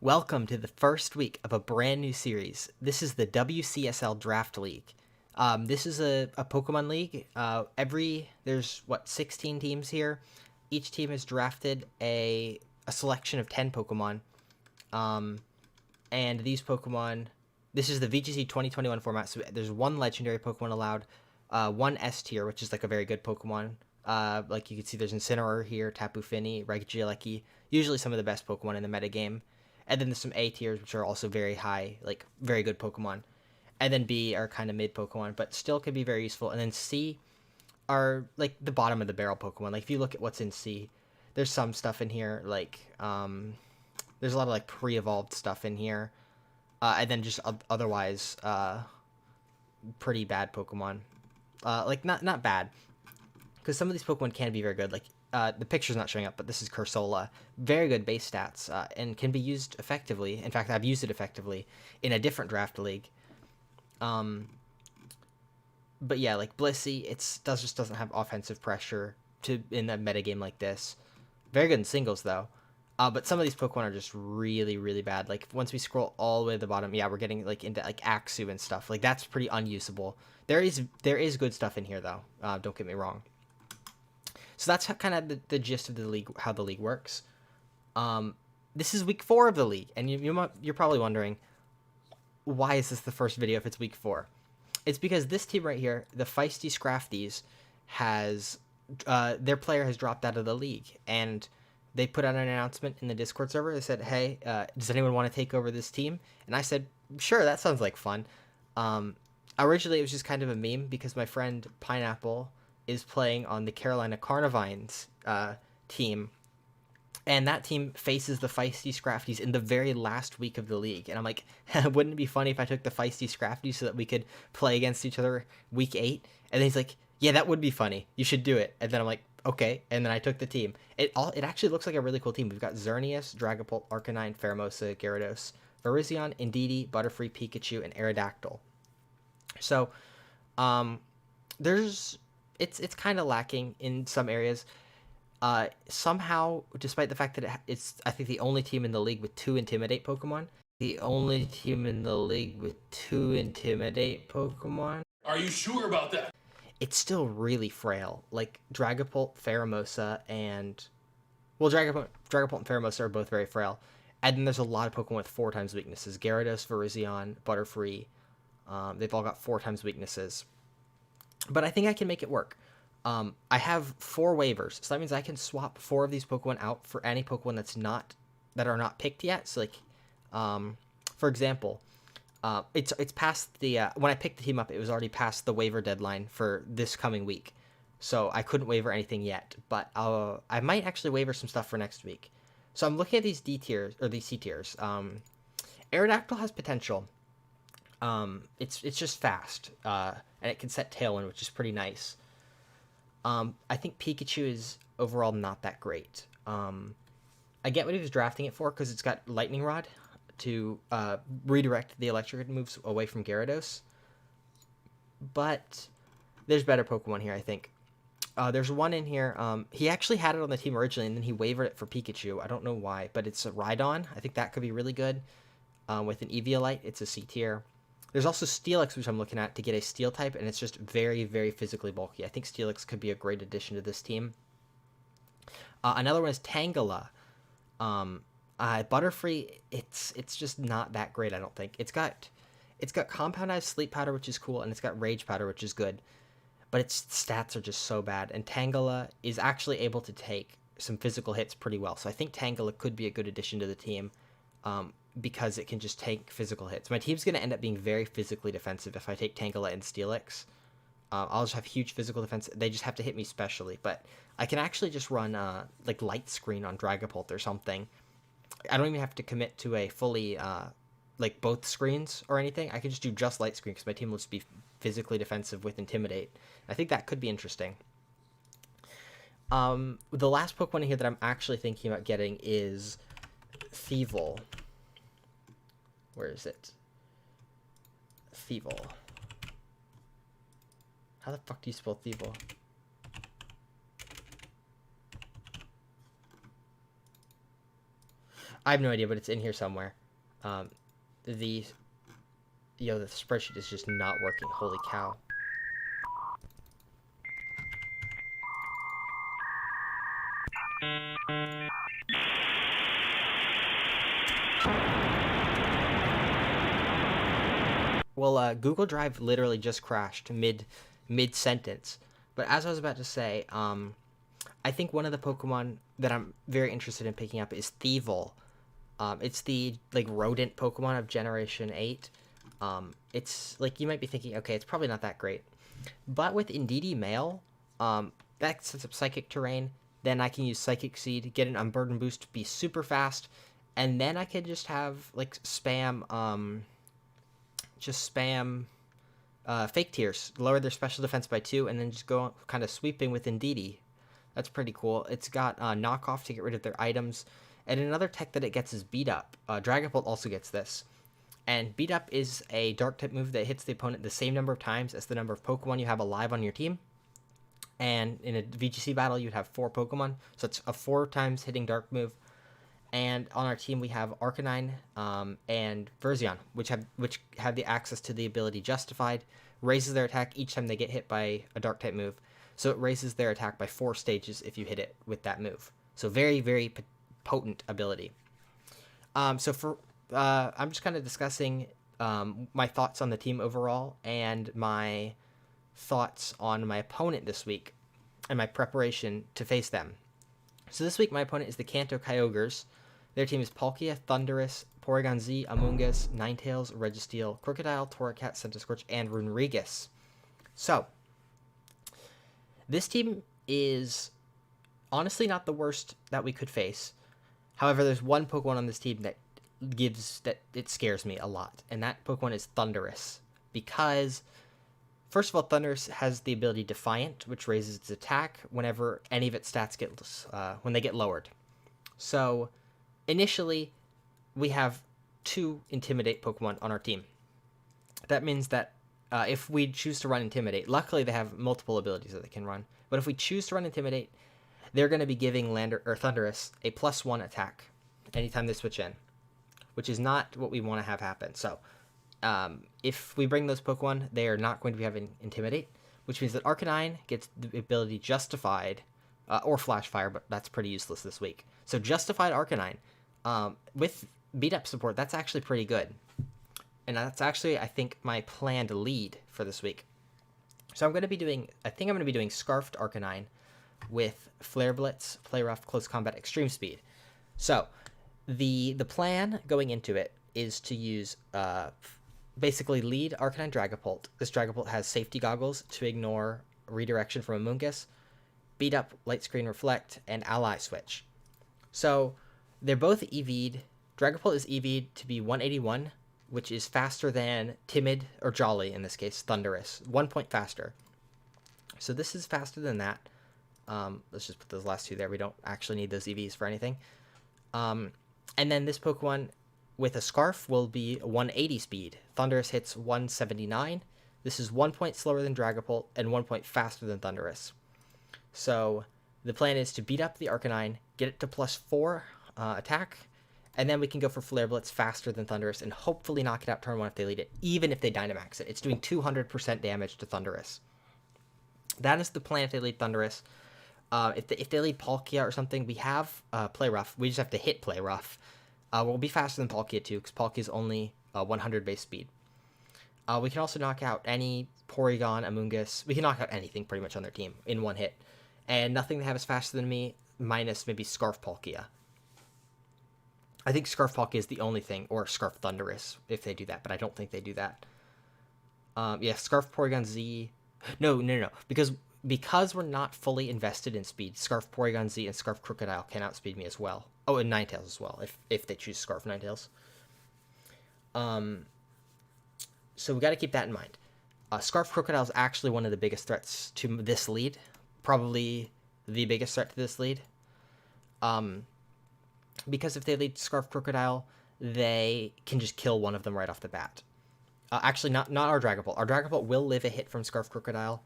Welcome to the first week of a brand new series. This is the WCSL Draft League. This is a Pokemon League. There's 16 teams here. Each team has drafted a selection of 10 Pokemon. And these Pokemon, this is the VGC 2021 format, so there's one legendary Pokemon allowed, one S tier, which is like a very good Pokemon. Like you can see there's Incineroar here, Tapu Fini, Regieleki, usually some of the best Pokemon in the metagame. And then there's some A tiers, which are also very high, like very good Pokemon. And then B are kind of mid Pokemon, but still could be very useful. And then C are like the bottom of the barrel Pokemon. Like if you look at what's in C, there's some stuff in here, like there's a lot of like pre-evolved stuff in here. And then just otherwise pretty bad Pokemon. Like not bad, because some of these Pokemon can be very good. Like the picture's not showing up, but this is Cursola. Very good base stats and can be used effectively. In fact, I've used it effectively in a different draft league. But yeah, like Blissey, just doesn't have offensive pressure in a metagame like this. Very good in singles though. But some of these Pokemon are just really, really bad. Like once we scroll all the way to the bottom, yeah, we're getting like into like Axew and stuff. Like that's pretty unusable. There is good stuff in here though. Don't get me wrong. So that's kind of the gist of the league, how the league works. This is week 4 of the league, and you're probably wondering, why is this the first video if it's week 4? It's because this team right here, the Feisty Scraftys, has their player has dropped out of the league, and they put out an announcement in the Discord server. They said, "Hey, does anyone want to take over this team?" And I said, "Sure, that sounds like fun." Originally, it was just kind of a meme because my friend Pineapple is playing on the Carolina Carnivines team, and that team faces the Feisty Scraftys in the very last week of the league. And I'm like, wouldn't it be funny if I took the Feisty Scraftys so that we could play against each other week 8? And then he's like, yeah, that would be funny. You should do it. And then I'm like, okay. And then I took the team. It actually looks like a really cool team. We've got Xerneas, Dragapult, Arcanine, Pheromosa, Gyarados, Virizion, Indeedee, Butterfree, Pikachu, and Aerodactyl. So, it's kind of lacking in some areas. Somehow, despite the fact that it's, I think, the only team in the league with 2 Intimidate Pokemon. The only team in the league with 2 Intimidate Pokemon. Are you sure about that? It's still really frail. Like, Dragapult, Pheromosa, and... Well, Dragapult and Pheromosa are both very frail. And then there's a lot of Pokemon with 4 times weaknesses. Gyarados, Virizion, Butterfree. They've all got 4 times weaknesses. But I think I can make it work. I have 4 waivers, so that means I can swap 4 of these Pokemon out for any Pokemon that are not picked yet. So like, for example, it's past the when I picked the team up, it was already past the waiver deadline for this coming week, so I couldn't waiver anything yet. But I might actually waiver some stuff for next week. So I'm looking at these D tiers or these C tiers. Aerodactyl has potential. It's just fast, and it can set Tailwind, which is pretty nice. I think Pikachu is overall not that great. I get what he was drafting it for because it's got Lightning Rod to redirect the electric moves away from Gyarados. But there's better Pokemon here, I think. There's one in here. He actually had it on the team originally, and then he wavered it for Pikachu. I don't know why, but it's a Rhydon. I think that could be really good. With an Eviolite, it's a C tier. There's also Steelix, which I'm looking at to get a Steel type, and it's just very, very physically bulky. I think Steelix could be a great addition to this team. Another one is Tangela. Butterfree, it's just not that great, I don't think. It's got Compoundized Sleep Powder, which is cool, and it's got Rage Powder, which is good. But its stats are just so bad, and Tangela is actually able to take some physical hits pretty well. So I think Tangela could be a good addition to the team. Because it can just take physical hits. My team's going to end up being very physically defensive if I take Tangela and Steelix. I'll just have huge physical defense. They just have to hit me specially. But I can actually just run like Light Screen on Dragapult or something. I don't even have to commit to a fully like both screens or anything. I can just do just Light Screen because my team will just be physically defensive with Intimidate. I think that could be interesting. The last Pokemon here that I'm actually thinking about getting is Thievul. Where is it? Thievul. How the fuck do you spell Thievul? I have no idea, but it's in here somewhere. Um, the the spreadsheet is just not working. Holy cow. Well, Google Drive literally just crashed mid sentence. But as I was about to say, I think one of the Pokemon that I'm very interested in picking up is Thievul. It's the like rodent Pokemon of Generation 8. It's like you might be thinking, okay, it's probably not that great. But with Indeedee Male, that sets up Psychic Terrain. Then I can use Psychic Seed, get an Unburden boost, be super fast, and then I could just have like spam Fake Tears, lower their special defense by 2, and then just go kind of sweeping with Indeedee. That's pretty cool. It's got knockoff to get rid of their items, and another tech that it gets is Beat Up. Dragapult also gets this. And Beat Up is a dark type move that hits the opponent the same number of times as the number of Pokemon you have alive on your team. And in a VGC battle, you'd have 4 Pokemon, so it's a 4 times hitting dark move. And on our team, we have Arcanine and Verzion, which have the access to the ability Justified, raises their attack each time they get hit by a dark type move. So it raises their attack by 4 stages if you hit it with that move. So very, very potent ability. I'm just kind of discussing my thoughts on the team overall and my thoughts on my opponent this week and my preparation to face them. So this week, my opponent is the Kanto Kyogres. Their team is Palkia, Thundurus, Porygon Z, Amoonguss, Ninetales, Registeel, Crocodile, Torracat, Centiskorch, and Runerigus. So, this team is honestly not the worst that we could face. However, there's one Pokemon on this team that it scares me a lot, and that Pokemon is Thundurus. Because, first of all, Thundurus has the ability Defiant, which raises its attack whenever any of its stats when they get lowered. So, initially, we have 2 Intimidate Pokemon on our team. That means that if we choose to run Intimidate, luckily they have multiple abilities that they can run, but if we choose to run Intimidate, they're going to be giving Thundurus a +1 attack anytime they switch in, which is not what we want to have happen. So, if we bring those Pokemon, they are not going to be having Intimidate, which means that Arcanine gets the ability Justified, or Flash Fire, but that's pretty useless this week. So Justified Arcanine, with Beat Up support, that's actually pretty good. And that's actually, I think, my planned lead for this week. So I'm going to be doing Scarfed Arcanine with Flare Blitz, Play Rough, Close Combat, Extreme Speed. So the plan going into it is to use basically lead Arcanine Dragapult. This Dragapult has Safety Goggles to ignore Redirection from Amoonguss, Beat Up, Light Screen Reflect, and Ally Switch. So they're both EV'd. Dragapult is EV'd to be 181, which is faster than Timid, or Jolly in this case, Thundurus. 1 point faster. So this is faster than that. Let's just put those last 2 there. We don't actually need those EVs for anything. And then this Pokemon with a Scarf will be 180 speed. Thundurus hits 179. This is 1 point slower than Dragapult and 1 point faster than Thundurus. So the plan is to beat up the Arcanine, get it to +4 attack, and then we can go for Flare Blitz faster than Thundurus and hopefully knock it out turn 1 if they lead it, even if they Dynamax it. It's doing 200% damage to Thundurus. That is the plan if they lead Thundurus. If they lead Palkia or something, we have Play Rough. We just have to hit Play Rough. We'll be faster than Palkia too, because Palkia is only 100 base speed. We can also knock out any Porygon, Amoonguss. We can knock out anything pretty much on their team in 1 hit. And nothing they have is faster than me, minus maybe Scarf Palkia. I think Scarf Palkia is the only thing, or Scarf Thundurus, if they do that, but I don't think they do that. Yeah, Scarf Porygon Z. No. Because we're not fully invested in speed, Scarf Porygon Z and Scarf Crocodile can outspeed me as well. Oh, and Ninetales as well, if they choose Scarf Ninetales. So we got to keep that in mind. Scarf Crocodile is actually one of the biggest threats to this lead. Probably the biggest threat to this lead. Because if they lead Scarf Crocodile, they can just kill one of them right off the bat. Actually, not our Dragapult. Our Dragapult will live a hit from Scarf Crocodile,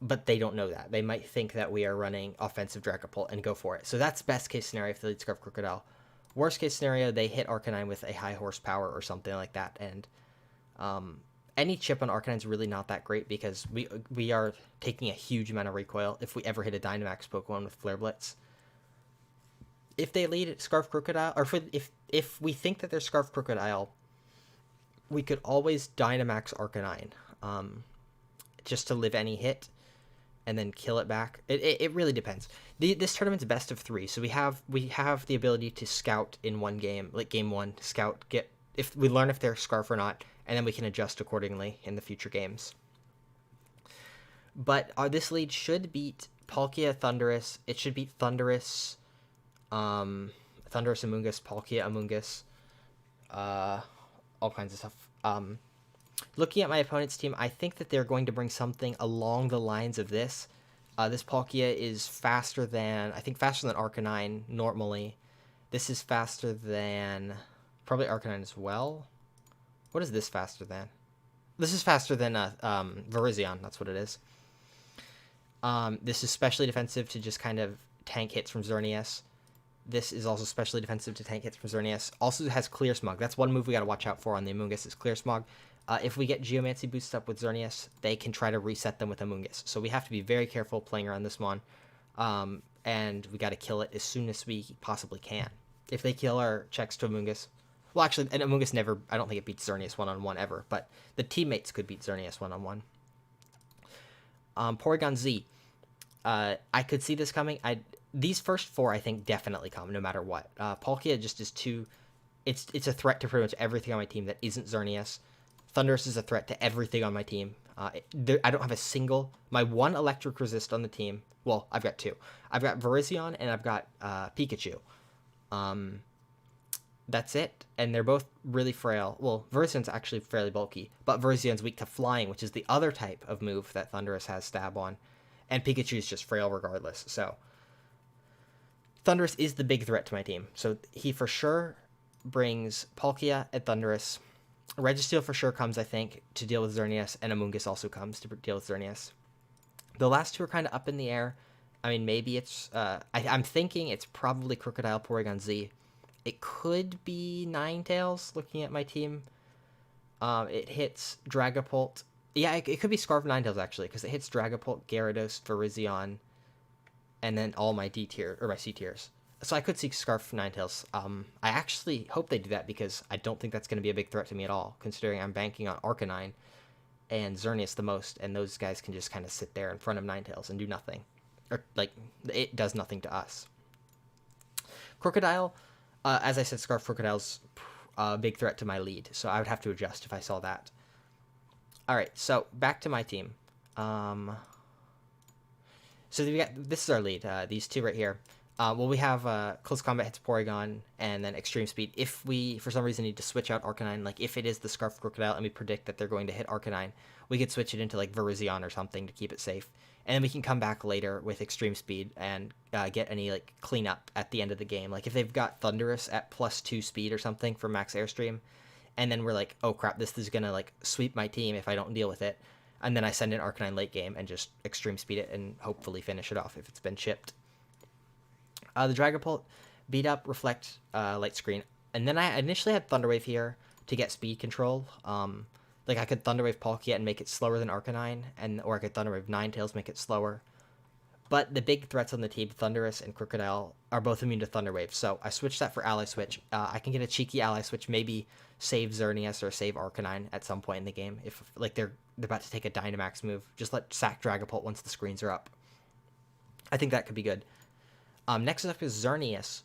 but they don't know that. They might think that we are running offensive Dragapult and go for it. So that's best case scenario if they lead Scarf Crocodile. Worst case scenario, they hit Arcanine with a high horsepower or something like that, and any chip on Arcanine is really not that great because we are taking a huge amount of recoil if we ever hit a Dynamax Pokemon with Flare Blitz. If they lead Scarf Crocodile, or if we think that they're Scarf Crocodile, we could always Dynamax Arcanine, just to live any hit, and then kill it back. It really depends. This tournament's best of 3, so we have the ability to scout in one game, like game 1, scout, get if we learn if they're Scarf or not, and then we can adjust accordingly in the future games. But this lead should beat Palkia, Thundurus. It should beat Thundurus, Thundurus, Amoonguss, Palkia, Amoonguss, all kinds of stuff. Looking at my opponent's team, I think that they're going to bring something along the lines of this. This Palkia is faster than Arcanine normally. This is faster than probably Arcanine as well. What is this faster than? This is faster than Virizion. That's what it is. This is specially defensive to just kind of tank hits from Xerneas. This is also specially defensive to tank hits from Xerneas. Also has Clear Smog. That's one move we got to watch out for on the Amoonguss is Clear Smog. If we get Geomancy boosted up with Xerneas, they can try to reset them with Amoonguss. So we have to be very careful playing around this one. And we got to kill it as soon as we possibly can. If they kill our checks to Amoonguss... Well, actually, and Amoonguss never... I don't think it beats Xerneas one-on-one ever, but the teammates could beat Xerneas one-on-one. Porygon Z. I could see this coming. These first 4, I think, definitely come, no matter what. Palkia just is too... It's a threat to pretty much everything on my team that isn't Xerneas. Thundurus is a threat to everything on my team. I don't have a single... My one electric resist on the team... Well, I've got 2. I've got Virizion and I've got Pikachu. That's it. And they're both really frail. Well, Virizion's actually fairly bulky, but Virizion's weak to flying, which is the other type of move that Thundurus has stab on. And Pikachu's just frail regardless. So Thundurus is the big threat to my team. So he for sure brings Palkia and Thundurus. Registeel for sure comes, I think, to deal with Xerneas, and Amoonguss also comes to deal with Xerneas. The last 2 are kind of up in the air. I mean, maybe it's... I'm thinking it's probably Crocodile Porygon Z. It could be Ninetales, looking at my team. It hits Dragapult. Yeah, it could be Scarf Ninetales, actually, because it hits Dragapult, Gyarados, Virizion, and then all my D tier, or my C tiers. So I could see Scarf Ninetales. I actually hope they do that, because I don't think that's going to be a big threat to me at all, considering I'm banking on Arcanine and Xerneas the most, and those guys can just kind of sit there in front of Ninetales and do nothing. Or, like, it does nothing to us. Crocodile... as I said, Scarf Crocodile's a big threat to my lead, so I would have to adjust if I saw that. Alright, so back to my team. So this is our lead, these 2 right here. Well, we have Close Combat hits Porygon, and then Extreme Speed. If we, for some reason, need to switch out Arcanine, like if it is the Scarf Crocodile and we predict that they're going to hit Arcanine, we could switch it into like Virizion or something to keep it safe. And then we can come back later with Extreme Speed and get any like cleanup at the end of the game. Like if they've got Thundurus at +2 speed or something for max airstream, and then we're like, oh crap, this is gonna like sweep my team if I don't deal with it. And then I send in Arcanine late game and just Extreme Speed it and hopefully finish it off if it's been chipped. The Dragapult beat up, reflect, light screen. And then I initially had Thunderwave here to get speed control. Like I could Thunderwave Palkia and make it slower than Arcanine, or I could Thunderwave Ninetales, make it slower. But the big threats on the team, Thundurus and Crocodile, are both immune to Thunderwave. So I switched that for Ally Switch. I can get a cheeky Ally Switch, maybe save Xerneas or save Arcanine at some point in the game. If like they're about to take a Dynamax move, just let sack Dragapult once the screens are up. I think that could be good. Next up is Xerneas.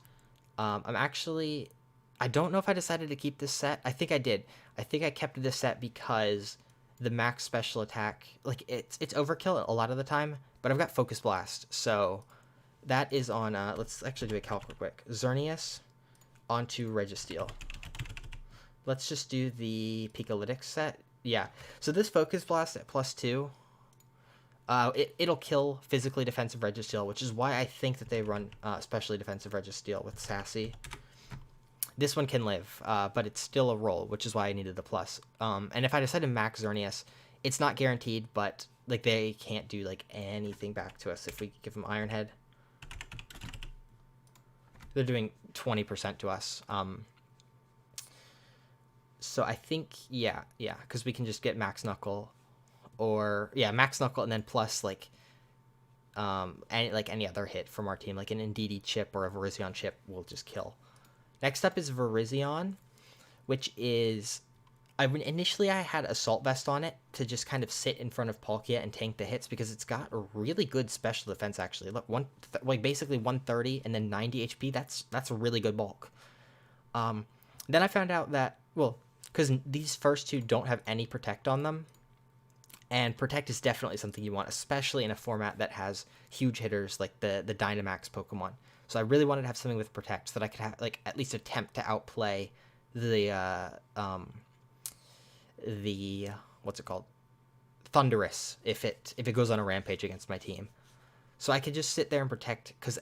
I don't know if I decided to keep this set. I think I did. I think I kept this set because the max special attack, like it's overkill a lot of the time, but I've got Focus Blast. So that is on, let's actually do a calc real quick. Xerneas onto Registeel. Let's just do the Pikalytics set. Yeah. So this Focus Blast at +2, it'll kill physically defensive Registeel, which is why I think that they run especially defensive Registeel with Sassy. This one can live, but it's still a roll, which is why I needed the plus. And if I decide to max Xerneas, it's not guaranteed, but like they can't do like anything back to us if we give them Iron Head. They're doing 20% to us. So I think, yeah, because we can just get Max Knuckle, or Max Knuckle, and then plus like any other hit from our team, like an Indeedee chip or a Virizion chip will just kill. Next up is Virizion, which is, initially I had Assault Vest on it to just kind of sit in front of Palkia and tank the hits, because it's got a really good special defense actually. Look, basically 130 and then 90 HP. That's a really good bulk. Then I found out that, well, because these first two don't have any Protect on them, and Protect is definitely something you want, especially in a format that has huge hitters like the Dynamax Pokemon. So I really wanted to have something with Protect so that I could have, like, at least attempt to outplay the what's it called, Thunderous, if it goes on a rampage against my team. So I could just sit there and Protect, because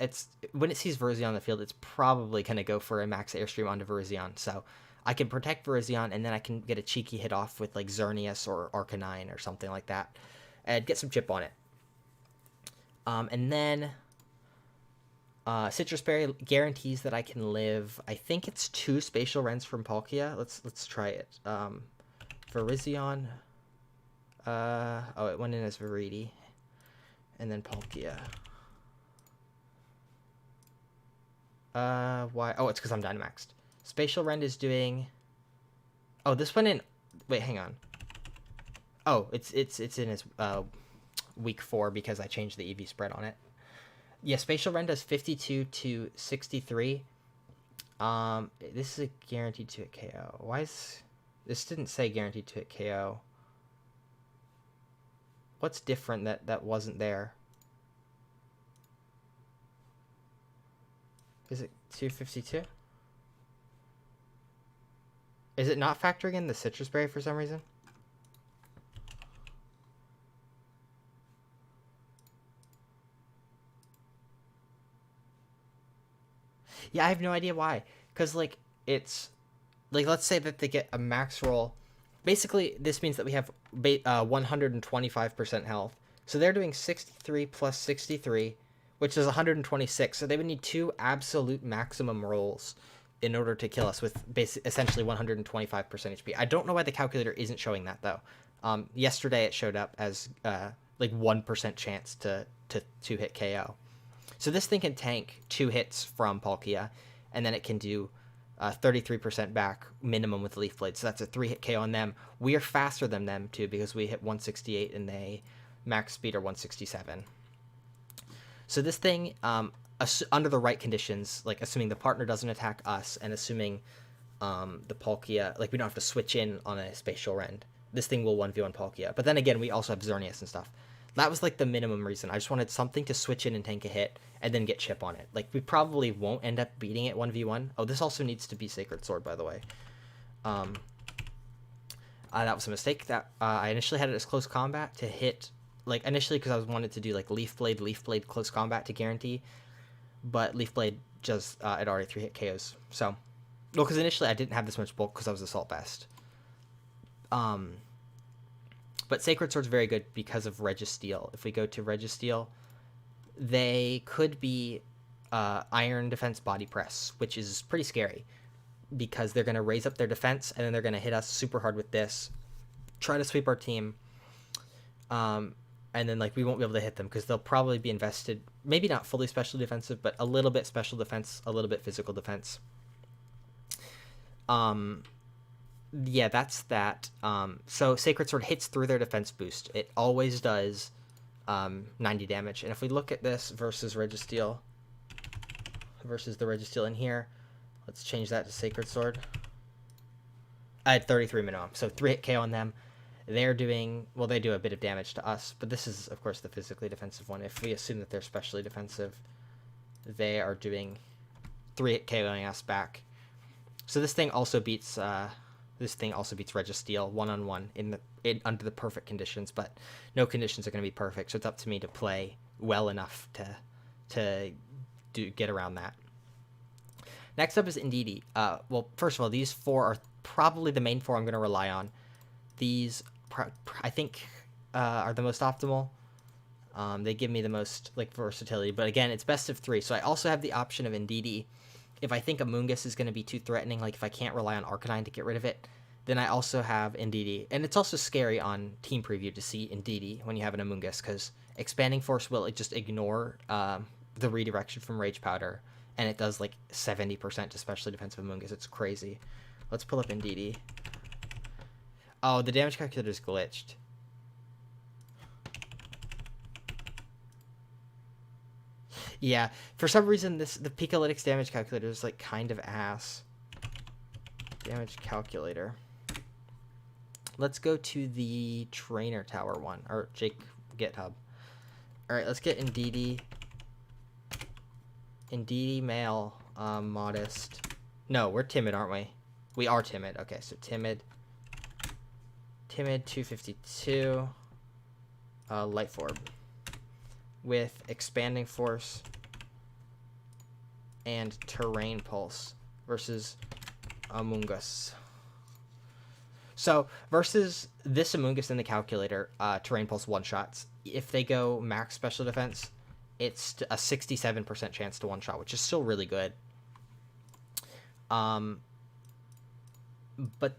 when it sees Virizion on the field, it's probably going to go for a Max Airstream onto Virizion. So I can Protect Virizion, and then I can get a cheeky hit off with like Xerneas or Arcanine or something like that, and get some chip on it. And then Citrus Berry guarantees that I can live, I think it's 2 Spatial Rends from Palkia. Let's try it. Virizion. It went in as Viridi. And then Palkia. Why? Oh, it's because I'm Dynamaxed. Spatial Rend is doing... Oh, this went in... Wait, hang on. Oh, it's in his week 4 because I changed the EV spread on it. Yeah, Spatial Rend does 52 to 63. This is a guaranteed to hit KO. Why is... This didn't say guaranteed to hit KO. What's different that wasn't there? Is it 252? Is it not factoring in the Citrus Berry for some reason? Yeah, I have no idea why. Because, like, it's... Like, let's say that they get a max roll. Basically, this means that we have 125% health. So they're doing 63 plus 63, which is 126. So they would need 2 absolute maximum rolls in order to kill us with essentially 125% HP. I don't know why the calculator isn't showing that, though. Yesterday it showed up as like 1% chance to hit KO. So this thing can tank 2 hits from Palkia, and then it can do 33% back minimum with Leaf Blade. So that's a 3-hit KO on them. We are faster than them, too, because we hit 168 and they max speed are 167. So this thing, under the right conditions, like assuming the partner doesn't attack us and assuming the Palkia, like we don't have to switch in on a Spatial Rend, this thing will 1v1 Palkia. But then again, we also have Xerneas and stuff. That was like the minimum reason. I just wanted something to switch in and tank a hit and then get chip on it. Like, we probably won't end up beating it 1v1. Oh, this also needs to be Sacred Sword, by the way. That was a mistake. That I initially had it as close combat to hit, like, initially because I wanted to do like Leaf Blade close combat to guarantee, but Leaf Blade just it already 3-hit KOs. So, well, because initially I didn't have this much bulk because I was Assault Vest. But Sacred Sword's very good because of Registeel. If we go to Registeel, they could be Iron Defense Body Press, which is pretty scary because they're going to raise up their defense and then they're going to hit us super hard with this, try to sweep our team, and then like we won't be able to hit them because they'll probably be invested, maybe not fully special defensive, but a little bit special defense, a little bit physical defense. Yeah, that's that. So Sacred Sword hits through their defense boost. It always does 90 damage. And if we look at this versus Registeel, versus the Registeel in here, let's change that to Sacred Sword. I had 33 minimum, so 3-hit KO on them. They're doing, well, they do a bit of damage to us, but this is, of course, the physically defensive one. If we assume that they're specially defensive, they are doing 3-hit KOing us back. So this thing also beats... Registeel 1-on-1 under the perfect conditions, but no conditions are going to be perfect, so it's up to me to play well enough to get around that. Next up is Indeedee. Well, first of all, these 4 are probably the main 4 I'm going to rely on. These, I think, are the most optimal. They give me the most like versatility, but again, it's best of 3, so I also have the option of Indeedee if I think Amoonguss is going to be too threatening, like if I can't rely on Arcanine to get rid of it, then I also have Indeedee. And it's also scary on Team Preview to see Indeedee when you have an Amoonguss, because Expanding Force will just ignore the redirection from Rage Powder, and it does like 70% to specially defensive Amoonguss. It's crazy. Let's pull up Indeedee. Oh, the damage calculator is glitched. Yeah, for some reason the Pikalytics damage calculator is like kind of ass. Damage calculator. Let's go to the Trainer Tower one, or Jake GitHub. All right, let's get Indeedee. Indeedee male, modest. No, we're timid, aren't we? We are timid. Okay, so timid. Timid 252. Light Orb. With Expanding Force and Terrain Pulse versus Amoonguss. So versus this Amoonguss in the calculator, Terrain Pulse one-shots. If they go max special defense, it's a 67% chance to one-shot, which is still really good. But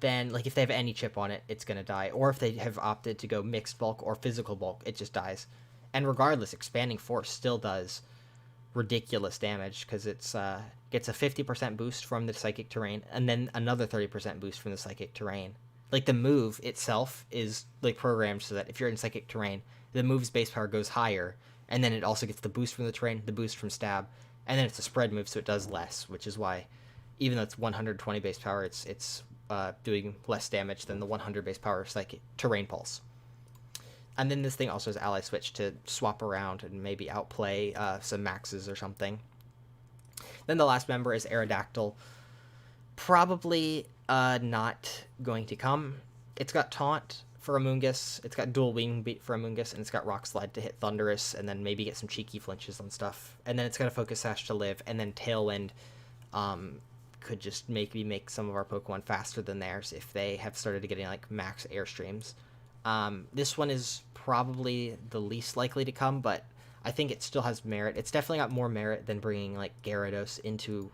then, like, if they have any chip on it, it's going to die. Or if they have opted to go mixed bulk or physical bulk, it just dies. And regardless, Expanding Force still does ridiculous damage, because it's gets a 50% boost from the Psychic Terrain, and then another 30% boost from the Psychic Terrain. Like, the move itself is, like, programmed so that if you're in Psychic Terrain, the move's base power goes higher, and then it also gets the boost from the terrain, the boost from stab, and then it's a spread move, so it does less, which is why, even though it's 120 base power, it's doing less damage than the 100 base power Psychic Terrain Pulse. And then this thing also has Ally Switch to swap around and maybe outplay some maxes or something. Then the last member is Aerodactyl. Probably not going to come. It's got Taunt for Amoonguss, it's got Dual Wing Beat for Amoonguss, and it's got Rock Slide to hit Thundurus, and then maybe get some cheeky flinches on stuff. And then it's got a Focus Sash to live, and then Tailwind could just make some of our Pokemon faster than theirs if they have started getting like max Airstreams. This one is probably the least likely to come, but I think it still has merit. It's definitely got more merit than bringing like Gyarados into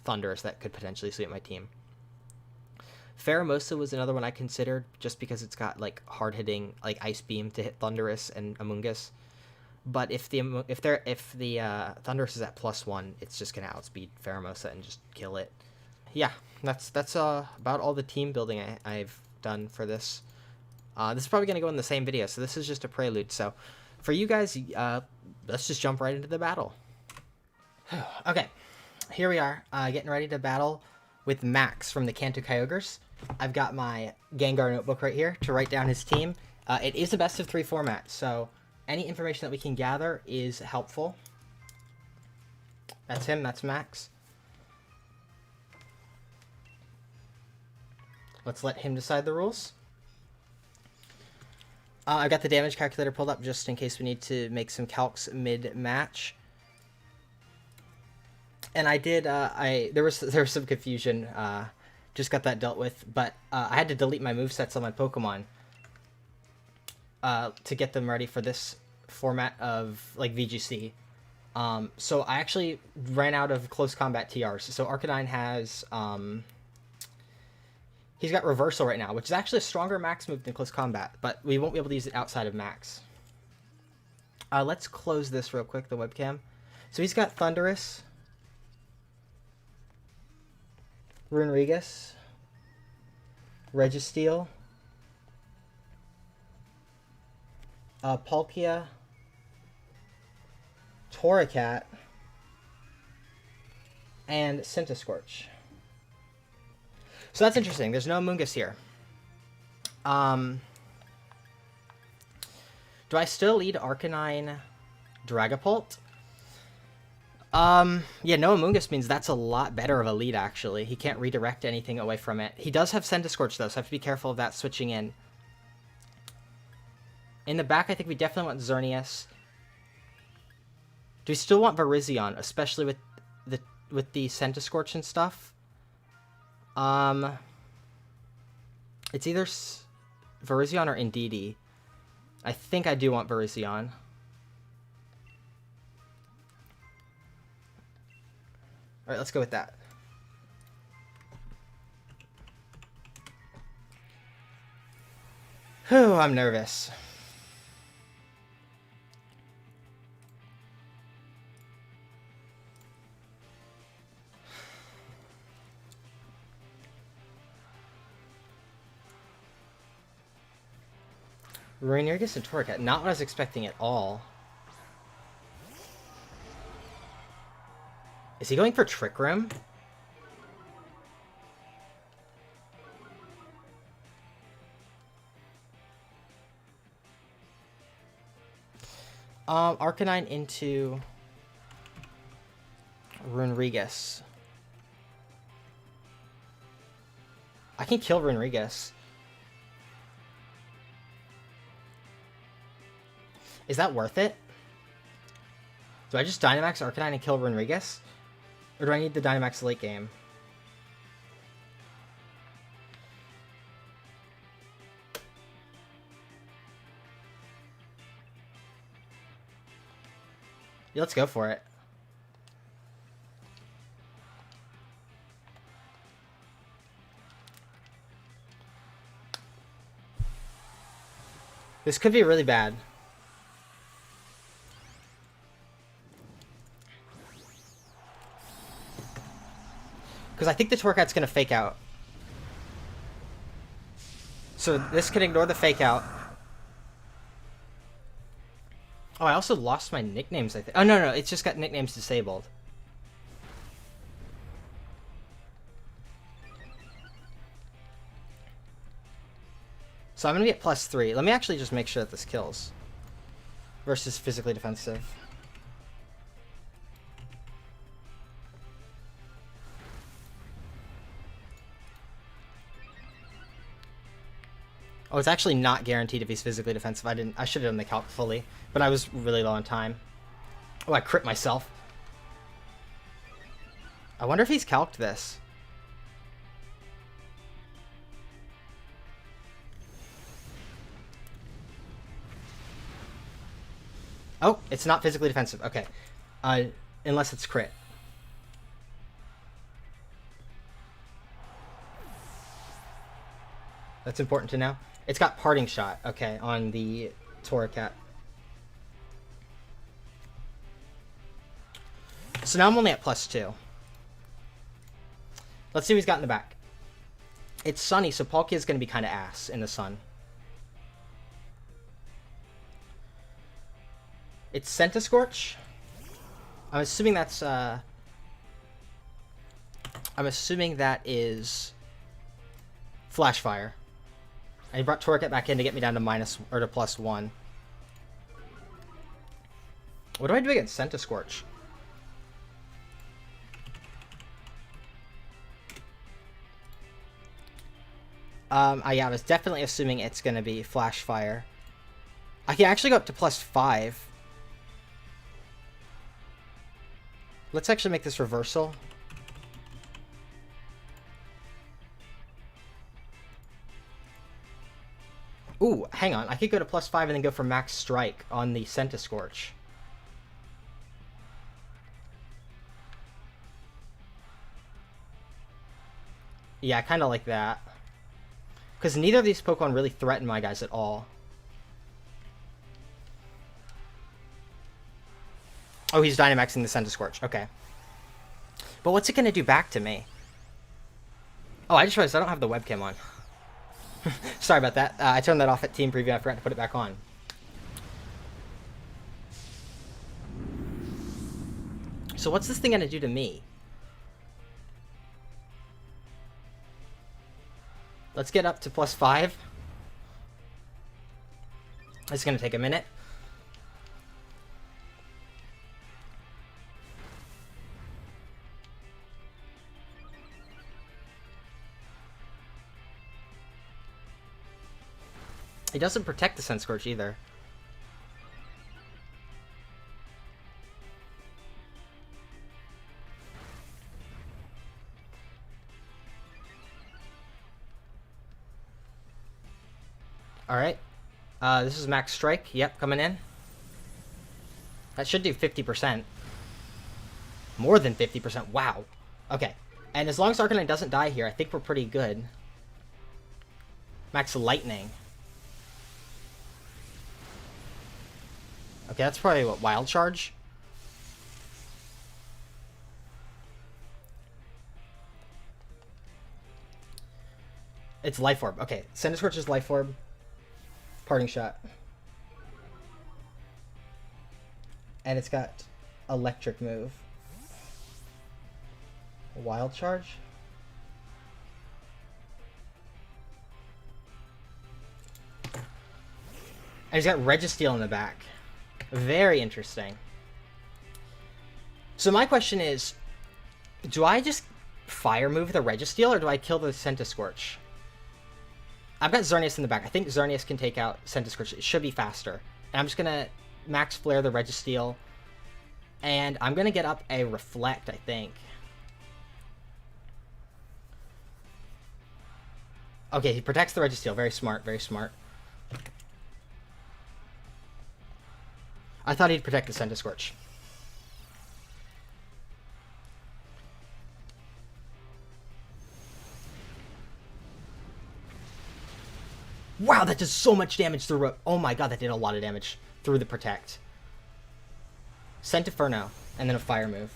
Thundurus that could potentially suit my team. Pheromosa was another one I considered, just because it's got like hard-hitting like Ice Beam to hit Thundurus and Amoonguss. But if the Thundurus is at +1, it's just gonna outspeed Pheromosa and just kill it. Yeah, that's about all the team building I've done for this. This is probably gonna go in the same video, so this is just a prelude. So for you guys, let's just jump right into the battle. Okay, here we are, getting ready to battle with Max from the Kanto Kyogres. I've got my Gengar notebook right here to write down his team. It is a best of 3 format, so any information that we can gather is helpful. That's him, that's Max. Let's let him decide the rules. I've got the damage calculator pulled up just in case we need to make some calcs mid-match. And I did, there was some confusion, just got that dealt with, but I had to delete my movesets on my Pokemon to get them ready for this format of, like, VGC. So I actually ran out of close combat TRs. So Arcanine has, he's got Reversal right now, which is actually a stronger Max move than close combat, but we won't be able to use it outside of Max. Let's close this real quick, the webcam. So he's got Thundurus, Runerigus, Registeel, Palkia, Torracat, and Centiskorch. So that's interesting. There's no Amoonguss here. Do I still lead Arcanine Dragapult? Yeah, no Amoonguss means that's a lot better of a lead, actually. He can't redirect anything away from it. He does have Centiskorch, though, so I have to be careful of that switching in. In the back, I think we definitely want Xerneas. Do we still want Virizion, especially with the Centiskorch and stuff? It's either Virizion or Indeedee. I think I do want Virizion. Alright, let's go with that. Whew, I'm nervous. Rainurgus and Torracat. Not what I was expecting at all. Is he going for Trick Room? Arcanine into Runerigus. I can kill Runerigus. Is that worth it? Do I just Dynamax Arcanine and kill Runerigus? Or do I need the Dynamax late game? Yeah, let's go for it. This could be really bad. Because I think the Torracat's going to fake out. So this can ignore the fake out. Oh, I also lost my nicknames, I think. Oh, no, it's just got nicknames disabled. So I'm going to get +3. Let me actually just make sure that this kills. Versus physically defensive. Oh, it's actually not guaranteed if he's physically defensive. I should have done the calc fully, but I was really low on time. Oh, I crit myself. I wonder if he's calced this. Oh, it's not physically defensive. Okay. Unless it's crit. That's important to know. It's got Parting Shot, okay, on the Torracat. So now I'm only at +2. Let's see what he's got in the back. It's sunny, so Palkia is going to be kind of ass in the sun. It's Centiskorch. I'm assuming that's, I'm assuming that is Flash Fire. I brought Torracat back in to get me down to +1. What do I do against Centiskorch? Yeah, I was definitely assuming it's going to be Flash Fire. I can actually go up to +5. Let's actually make this reversal. Ooh, hang on. I could go to +5 and then go for Max Strike on the Centiskorch. Yeah, I kind of like that. Because neither of these Pokemon really threaten my guys at all. Oh, he's Dynamaxing the Centiskorch. Okay. But what's it going to do back to me? Oh, I just realized I don't have the webcam on. Sorry about that. I turned that off at Team Preview. I forgot to put it back on. So what's this thing going to do to me? Let's get up to +5. It's going to take a minute. He doesn't protect the Centiskorch either. Alright. This is Max Strike. Yep, coming in. That should do 50%. More than 50%. Wow. Okay. And as long as Arcanine doesn't die here, I think we're pretty good. Max Lightning. Okay, that's probably what, Wild Charge? It's Life Orb. Okay, Centiskorch is Life Orb. Parting Shot. And it's got Electric move. Wild Charge? And he's got Registeel in the back. Very interesting. So my question is, do I just Fire move the Registeel, or do I kill the Centiskorch? I've got Xerneas in the back. I think Xerneas can take out Centiskorch. It should be faster. And I'm just going to Max Flare the Registeel. And I'm going to get up a Reflect, I think. Okay, he protects the Registeel. Very smart, very smart. I thought he'd protect the Centiskorch. Wow, that does so much damage through... Oh my god, that did a lot of damage through the Protect. Centiferno, and then a Fire move.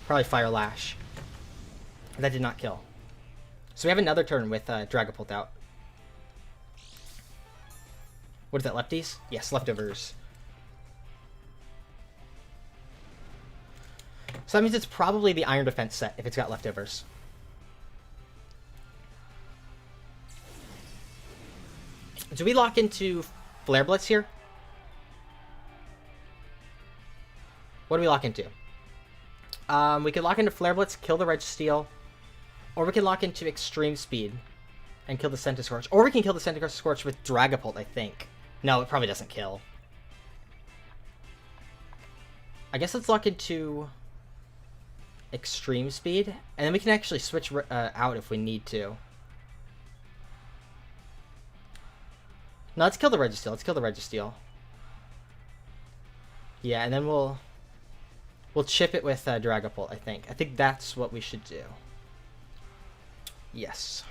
Probably Fire Lash. That did not kill. So we have another turn with Dragapult out. What is that, lefties? Yes, leftovers. So that means it's probably the Iron Defense set if it's got leftovers. Do we lock into Flare Blitz here? What do we lock into? We could lock into Flare Blitz, kill the Registeel, or we can lock into Extreme Speed and kill the Centiskorch. Or we can kill the Centiskorch with Dragapult, I think. No, it probably doesn't kill. I guess let's lock into Extreme Speed, and then we can actually switch out if we need to. No, let's kill the Registeel. Let's kill the Registeel. Yeah, and then we'll chip it with Dragapult, I think. I think that's what we should do. Yes.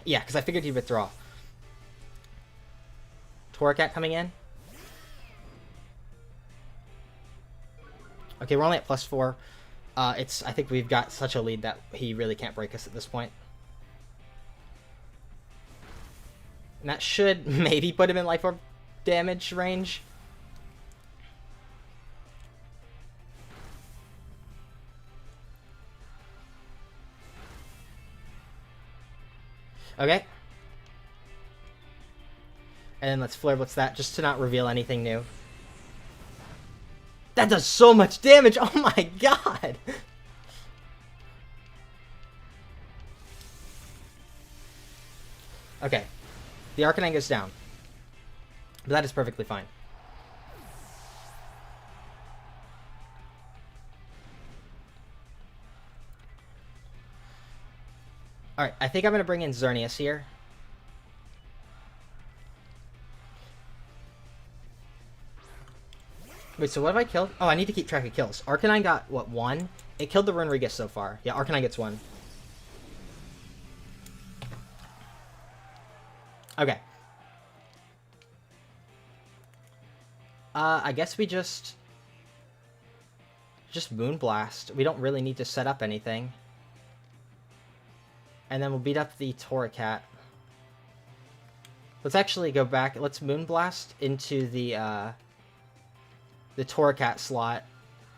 Yeah, because I figured he'd withdraw. Torracat coming in. Okay, we're only at +4. I think we've got such a lead that he really can't break us at this point. And that should maybe put him in Life Orb damage range. Okay. And then let's Flare Blitz that just to not reveal anything new. That does so much damage! Oh my god! Okay. The Arcanine goes down. But that is perfectly fine. Alright, I think I'm going to bring in Xerneas here. Wait, so what have I killed? Oh, I need to keep track of kills. Arcanine got, what, 1? It killed the Runerigus so far. Yeah, Arcanine gets 1. Okay. I guess we just Moonblast. We don't really need to set up anything. And then we'll beat up the Torracat. Let's actually go back. Let's Moonblast into the Torracat slot,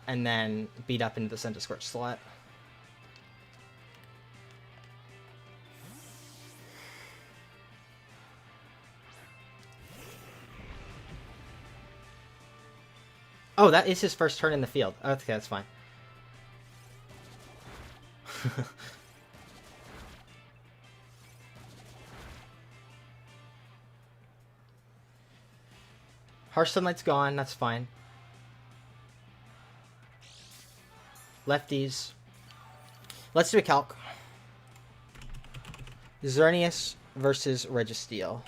and then beat up into the Centiskorch slot. Oh, that is his first turn in the field. Okay, that's fine. Harsh Sunlight's gone, that's fine. Lefties. Let's do a calc. Xerneas versus Registeel.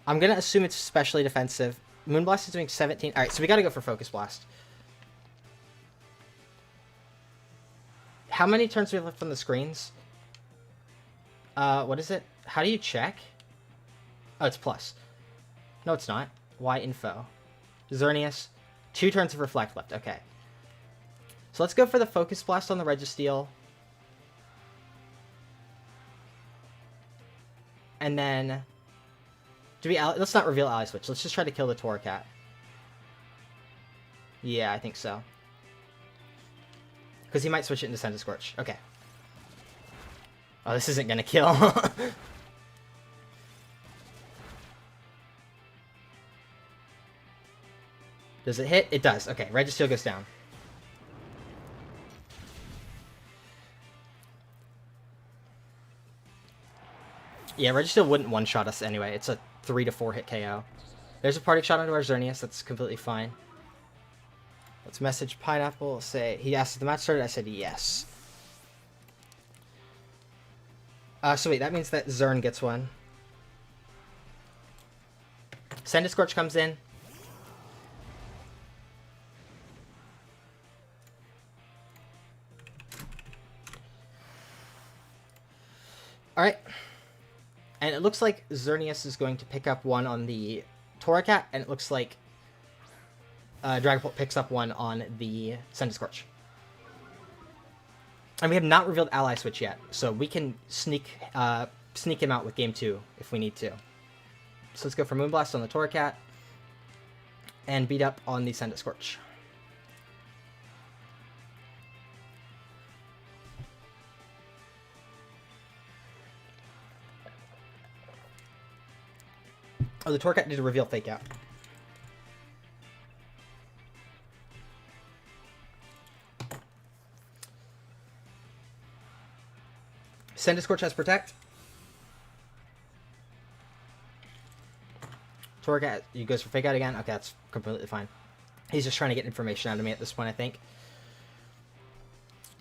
I'm going to assume it's especially defensive. Moonblast is doing 17. Alright, so we got to go for Focus Blast. How many turns do we have left on the screens? What is it? How do you check? Oh, it's plus. No, it's not. Y info. Xerneas. 2 turns of Reflect left. Okay. So let's go for the Focus Blast on the Registeel. And then... let's not reveal Ally Switch. Let's just try to kill the Torracat. Yeah, I think so. Because he might switch it into Scorch. Okay. Oh, this isn't going to kill. Does it hit? It does. Okay, Registeel goes down. Yeah, Registeel wouldn't one-shot us anyway. It's a 3 to 4 hit KO. There's a Parting Shot onto our Xerneas. That's completely fine. Let's message Pineapple. Say, he asked if the match started. I said yes. So wait, that means that Zern gets one. Scorch comes in. Alright. And it looks like Xerneas is going to pick up one on the Torracat, and it looks like Dragapult picks up one on the Scorch. And we have not revealed Ally Switch yet, so we can sneak him out with Game 2 if we need to. So let's go for Moonblast on the Torracat, and beat up on the Scorch. Oh, the Torracat did a reveal Fake Out. Scorch has Protect. Torracat, he goes for Fake Out again. Okay, that's completely fine. He's just trying to get information out of me at this point, I think.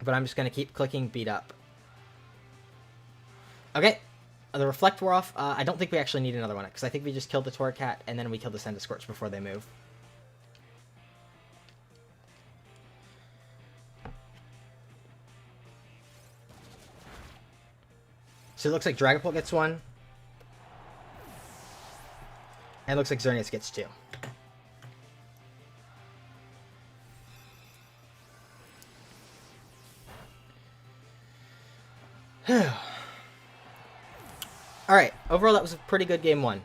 But I'm just going to keep clicking Beat Up. Okay. The Reflect wore off. I don't think we actually need another one, because I think we just killed the Torracat, and then we killed the Scorch before they move. So it looks like Dragapult gets one. And it looks like Xerneas gets 2. Alright, overall that was a pretty good game 1.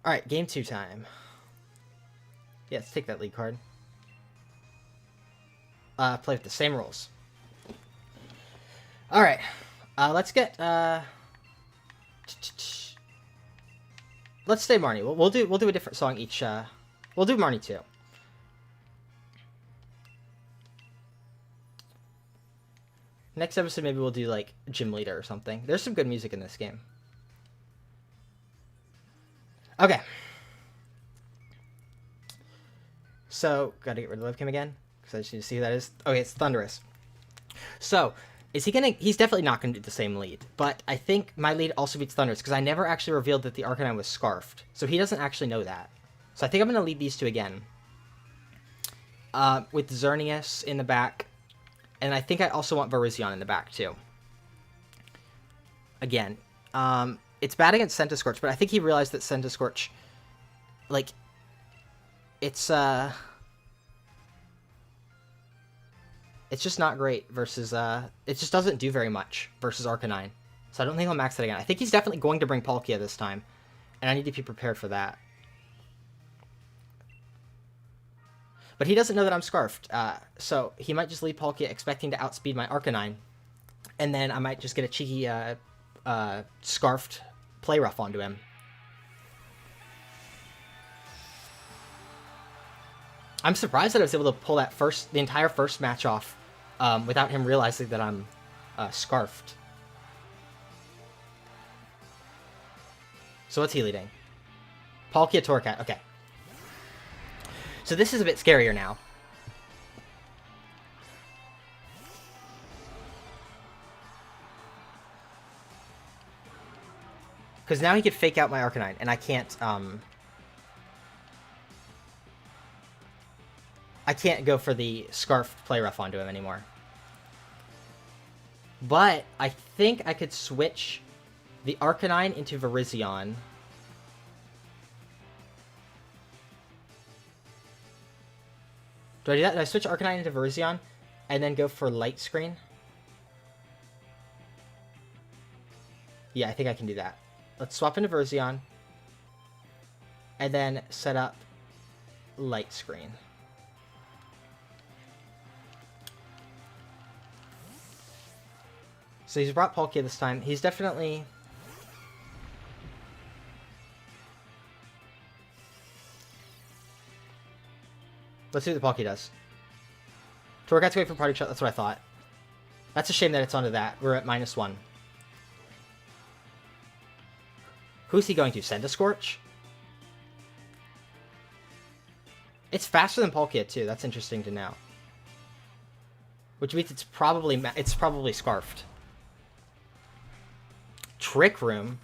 Alright, game 2 time. Yeah, let's take that lead card. Play with the same rules. Alright, let's get, let's stay Marnie. We'll do a different song each, we'll do Marnie 2. Next episode, maybe we'll do, like, Gym Leader or something. There's some good music in this game. Okay. So, gotta get rid of Live Kim again, because I just need to see who that is. Okay, it's Thundurus. So, is he gonna... He's definitely not gonna do the same lead, but I think my lead also beats Thundurus, because I never actually revealed that the Arcanine was Scarfed, so he doesn't actually know that. So I think I'm gonna lead these two again. With Xerneas in the back. And I think I also want Virizion in the back, too. Again. It's bad against Scorch, but I think he realized that Scorch, like, it's just not great versus, it just doesn't do very much versus Arcanine. So I don't think I'll max it again. I think he's definitely going to bring Palkia this time. And I need to be prepared for that. But he doesn't know that I'm Scarfed, so he might just lead Palkia expecting to outspeed my Arcanine, and then I might just get a cheeky Scarfed Play Rough onto him. I'm surprised that I was able to pull that the entire first match off without him realizing that I'm Scarfed. So what's he leading? Palkia Torracat, okay. So this is a bit scarier now. Because now he could fake out my Arcanine, and I can't go for the Scarf Play Rough onto him anymore. But I think I could switch the Arcanine into Virizion. Do I do that? Do I switch Arcanine into Virizion and then go for Light Screen? Yeah, I think I can do that. Let's swap into Virizion and then set up Light Screen. So he's brought Palkia this time. He's definitely... Let's see what the Palkia does. Torragut's going for Party Shot. That's what I thought. That's a shame that it's onto that. We're at -1. Who's he going to? Sendascorch? It's faster than Palkia too. That's interesting to know. Which means it's probably Scarfed. Trick Room.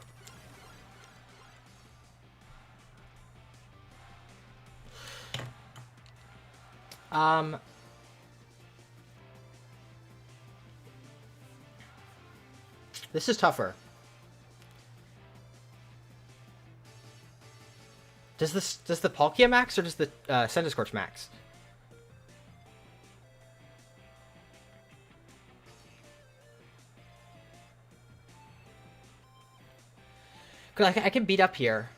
This is tougher. Does the Palkia max or does the Sendascorch max? Cause I can beat up here.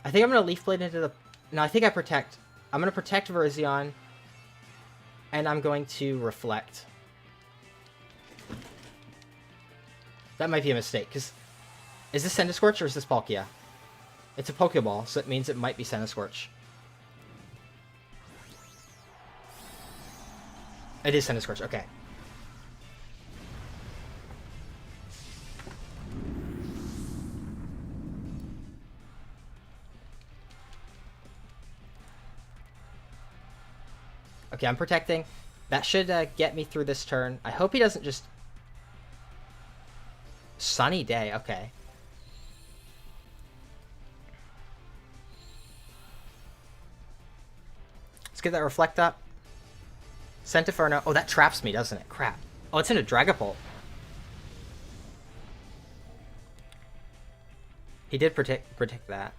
I think I'm gonna Leaf Blade into the... No, I think I protect. I'm gonna protect Virizion, and I'm going to Reflect. That might be a mistake, because... Is this Sendascorch or is this Palkia? It's a Pokeball, so it means it might be Sendascorch. It is Sendascorch, okay. Okay, I'm protecting. That should get me through this turn. I hope he doesn't just... Sunny Day, okay. Let's get that Reflect up. Centiferno. Oh, that traps me, doesn't it? Crap. Oh, it's into Dragapult. He did predict that.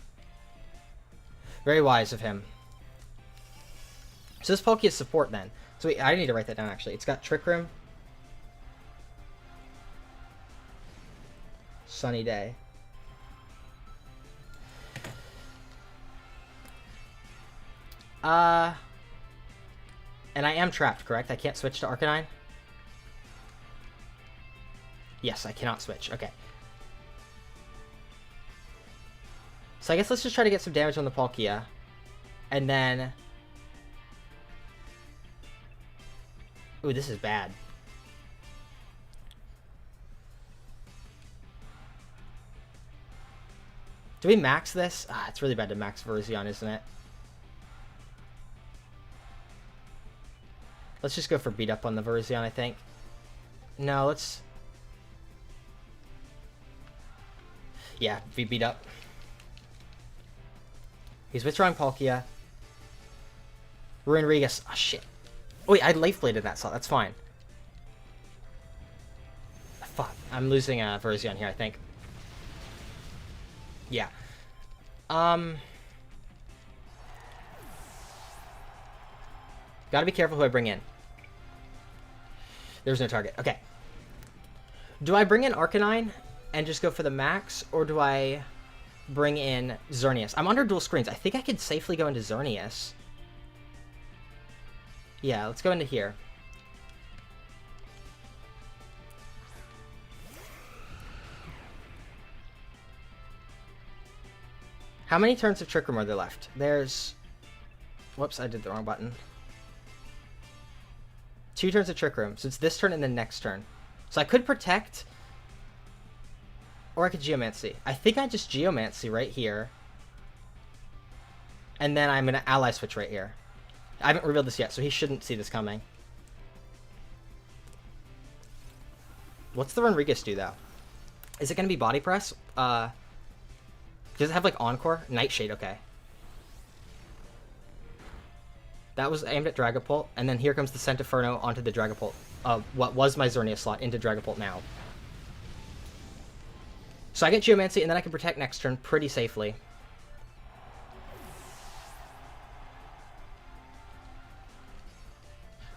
Very wise of him. So this Palkia is support then. So wait, I need to write that down actually. It's got Trick Room. Sunny Day. And I am trapped, correct? I can't switch to Arcanine? Yes, I cannot switch. Okay. So I guess let's just try to get some damage on the Palkia. And then... Ooh, this is bad. Do we max this? Ah, it's really bad to max Virizion, isn't it? Let's just go for beat up on the Virizion, I think. No, let's... Yeah, be beat up. He's withdrawing Palkia. Ruin Regus. Oh, shit. Oh, wait, I Life Bladed that slot. That's fine. Fuck. I'm losing Virizion here, I think. Yeah. Gotta be careful who I bring in. There's no target. Okay. Do I bring in Arcanine and just go for the max, or do I bring in Xerneas? I'm under dual screens. I think I could safely go into Xerneas. Yeah, let's go into here. How many turns of Trick Room are there left? There's... Whoops, I did the wrong button. 2 turns of Trick Room. So it's this turn and then next turn. So I could protect... Or I could Geomancy. I think I just Geomancy right here. And then I'm going to Ally Switch right here. I haven't revealed this yet, so he shouldn't see this coming. What's the Runrigus do, though? Is it going to be Body Press? Does it have, like, Encore? Nightshade, okay. That was aimed at Dragapult, and then here comes the Centiferno onto the Dragapult. What was my Xerneas slot into Dragapult now. So I get Geomancy, and then I can protect next turn pretty safely.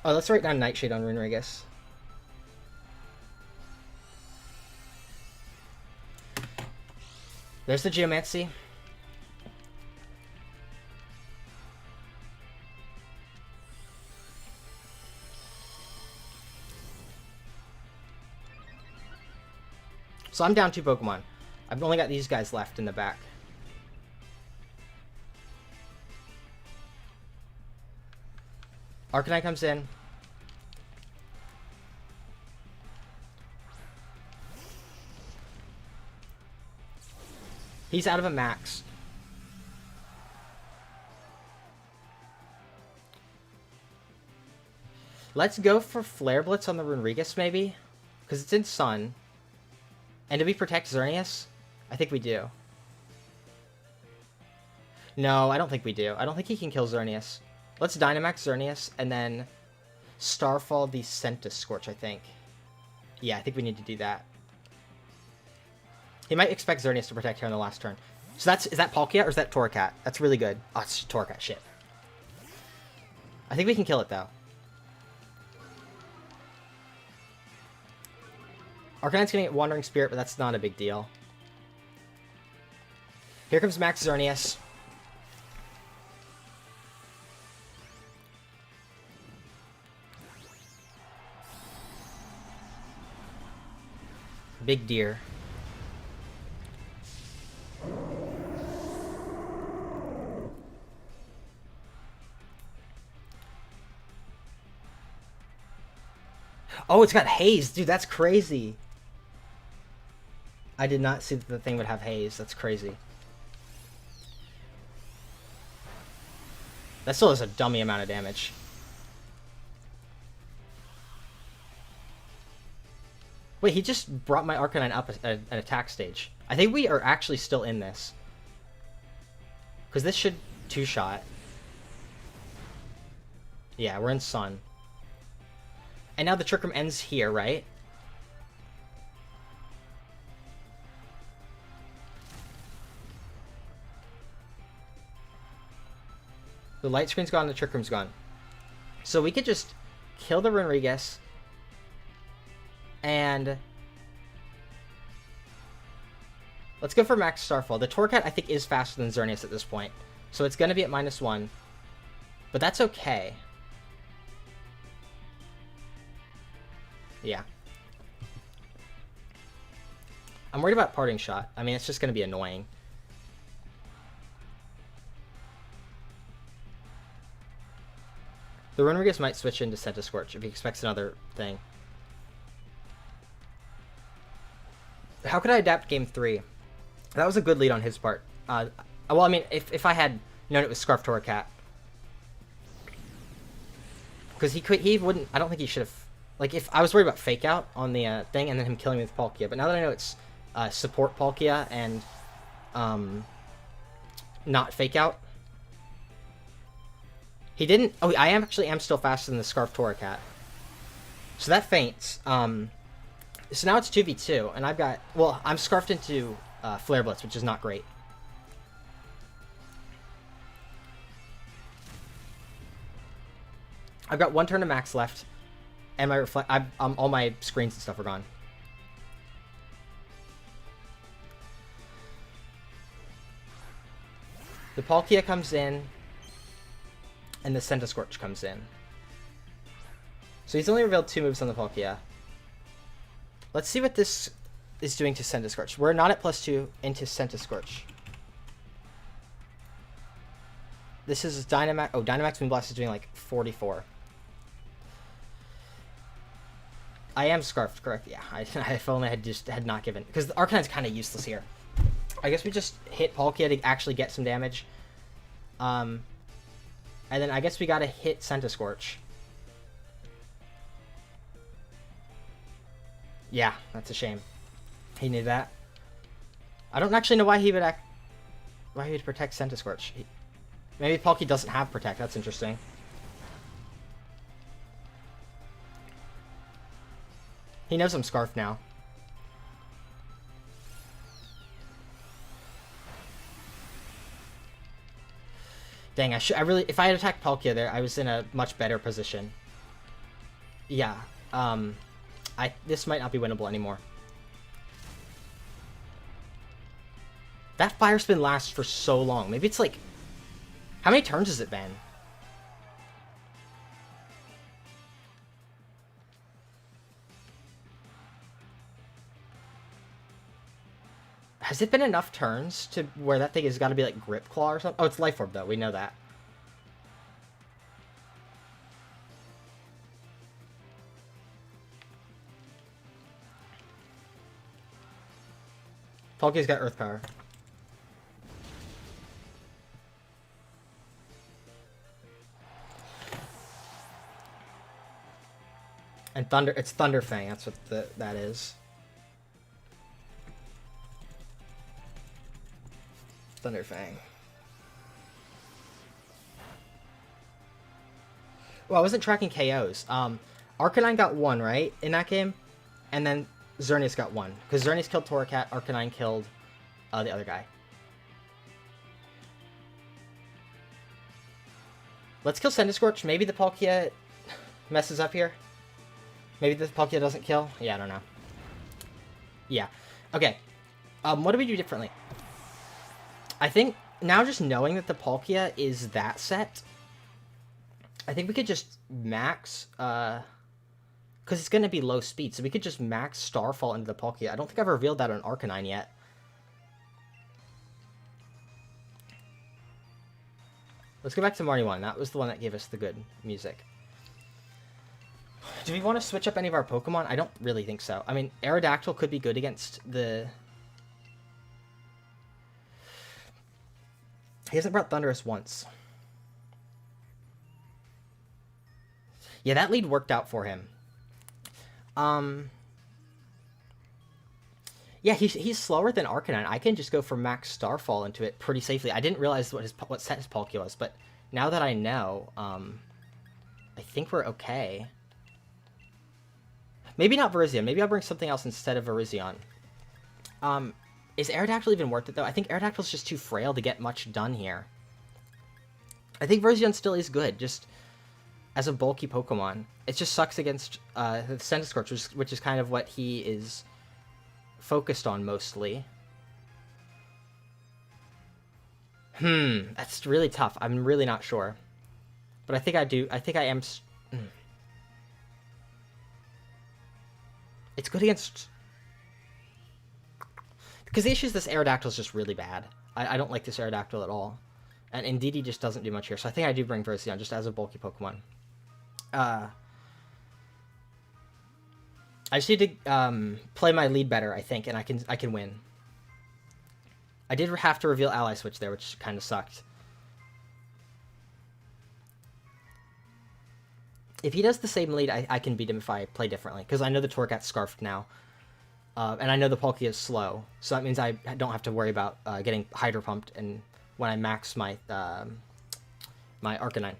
Oh, let's write down Nightshade on Runrigus. There's the Geomancy. So I'm down 2 Pokemon. I've only got these guys left in the back. Arcanine comes in. He's out of a max. Let's go for Flare Blitz on the Runrigus, maybe? Because it's in Sun. And do we protect Xerneas? I think we do. No, I don't think we do. I don't think he can kill Xerneas. Let's Dynamax Xerneas and then Starfall the Scorch, I think. Yeah, I think we need to do that. He might expect Xerneas to protect here on the last turn. So is that Palkia or is that Torracat? That's really good. Oh, it's Torracat, shit. I think we can kill it, though. Arcanine's gonna get Wandering Spirit, but that's not a big deal. Here comes Max Xerneas. Big deer. Oh, it's got haze. Dude, that's crazy. I did not see that the thing would have haze. That's crazy. That still is a dummy amount of damage. Wait, he just brought my Arcanine up an attack stage. I think we are actually still in this. Because this should two-shot. Yeah, we're in Sun. And now the Trick Room ends here, right? The light screen's gone, the Trick Room's gone. So we could just kill the Runrigus. And let's go for Max Starfall. The Torracat, I think, is faster than Xerneas at this point. So it's going to be at -1. But that's okay. Yeah. I'm worried about Parting Shot. I mean, it's just going to be annoying. The Runrigus might switch into Scorch if he expects another thing. How could I adapt Game 3? That was a good lead on his part. Well, I mean, if I had known it was Scarf Torracat. Because he wouldn't... I don't think he should have... Like, if I was worried about Fake Out on the thing and then him killing me with Palkia. But now that I know it's Support Palkia and not Fake Out. He didn't... Oh, I am still faster than the Scarf Torracat. So that faints. So now it's 2v2, and I've got... Well, I'm scarfed into Flare Blitz, which is not great. I've got 1 turn to max left, and my all my screens and stuff are gone. The Palkia comes in, and the Scorch comes in. So he's only revealed 2 moves on the Palkia. Let's see what this is doing to Scorch. We're not at +2 into Scorch. This is Dynamax. Oh, Dynamax Moonblast is doing like 44. I am scarfed, correct? Yeah, if only I had not given. Because the Arcanine's kind of useless here. I guess we just hit Palkia to actually get some damage. And then I guess we gotta hit Scorch. Yeah, that's a shame. He knew that. I don't actually know why he would protect Centiskorch. Maybe Palkia doesn't have Protect. That's interesting. He knows I'm Scarf now. Dang, if I had attacked Palkia there, I was in a much better position. Yeah, this might not be winnable anymore. That Fire Spin lasts for so long. Maybe it's like... How many turns has it been? Has it been enough turns to where that thing has got to be like Grip Claw or something? Oh, it's Life Orb though. We know that. Palkia's got Earth Power. And Thunder, it's Thunder Fang. That's what that is. Thunder Fang. Well, I wasn't tracking KOs. Arcanine got 1, right, in that game? And then Xerneas got 1. Because Xerneas killed Torracat, Arcanine killed the other guy. Let's kill Centiskorch. Maybe the Palkia messes up here. Maybe the Palkia doesn't kill. Yeah, I don't know. Yeah. Okay. What do we do differently? I think now just knowing that the Palkia is that set, I think we could just max, because it's going to be low speed, so we could just max Starfall into the Palkia. I don't think I've revealed that on Arcanine yet. Let's go back to Marnie 1. That was the one that gave us the good music. Do we want to switch up any of our Pokemon? I don't really think so. I mean, Aerodactyl could be good against the... He hasn't brought Thundurus once. Yeah, that lead worked out for him. Yeah, he's slower than Arcanine. I can just go for max Starfall into it pretty safely. I didn't realize what set his Palkia was, but now that I know, I think we're okay. Maybe not Virizion. Maybe I'll bring something else instead of Virizion. Is Aerodactyl even worth it, though? I think Aerodactyl's just too frail to get much done here. I think Virizion still is good, just as a bulky Pokemon. It just sucks against the Centiskorch, which is kind of what he is focused on mostly. That's really tough. I'm really not sure. But I think I do. I think I am... It's good against... Because the issue is this Aerodactyl is just really bad. I don't like this Aerodactyl at all. And Indeedee just doesn't do much here. So I think I do bring Virizion just as a bulky Pokemon. I just need to play my lead better, I think, and I can win. I did have to reveal Ally Switch there, which kind of sucked. If he does the same lead, I can beat him if I play differently. Because I know the Torracat's Scarfed now. And I know the Palkia is slow, so that means I don't have to worry about getting Hydro Pumped and when I max my my Arcanine.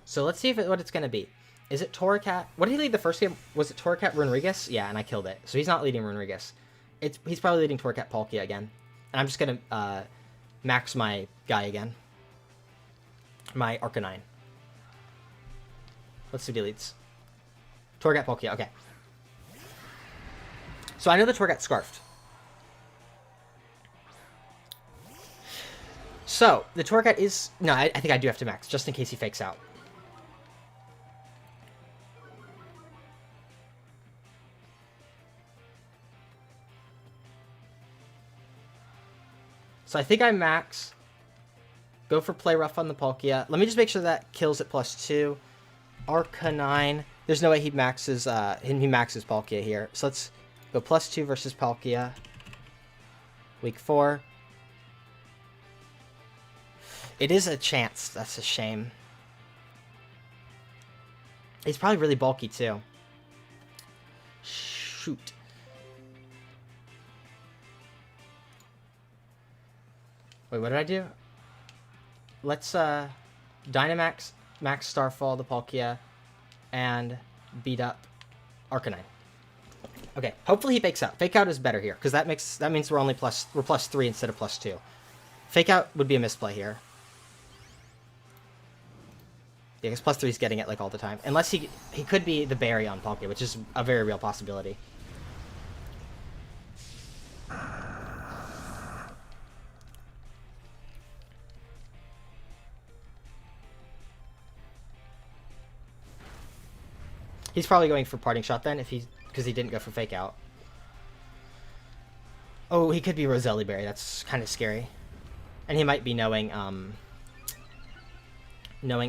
So let's see what it's going to be. Is it Torracat? What did he lead the first game? Was it Torracat Runrigus? Yeah, and I killed it. So he's not leading Runrigus. He's probably leading Torracat Palkia again. And I'm just going to max my guy again. My Arcanine. Let's do deletes. Torracat Palkia, okay. So I know the Torracat's Scarfed. So, the Torracat is... No, I think I do have to max, just in case he fakes out. So I think I max. Go for Play Rough on the Palkia. Let me just make sure that kills at +2. Arcanine. There's no way he maxes Palkia here. So let's... Go +2 versus Palkia. Week 4. It is a chance. That's a shame. He's probably really bulky, too. shoot. Wait, what did I do? Let's Dynamax, Max Starfall the Palkia, and beat up Arcanine. Okay, hopefully he fakes out. Fake out is better here, because that means we're only plus 3 instead of plus 2. Fake out would be a misplay here. Yeah, because plus 3 is getting it like all the time. Unless he could be the berry on Palkia, which is a very real possibility. He's probably going for Parting Shot then, because he didn't go for Fake Out. Oh, he could be Roselli Berry. That's kind of scary. And he might be knowing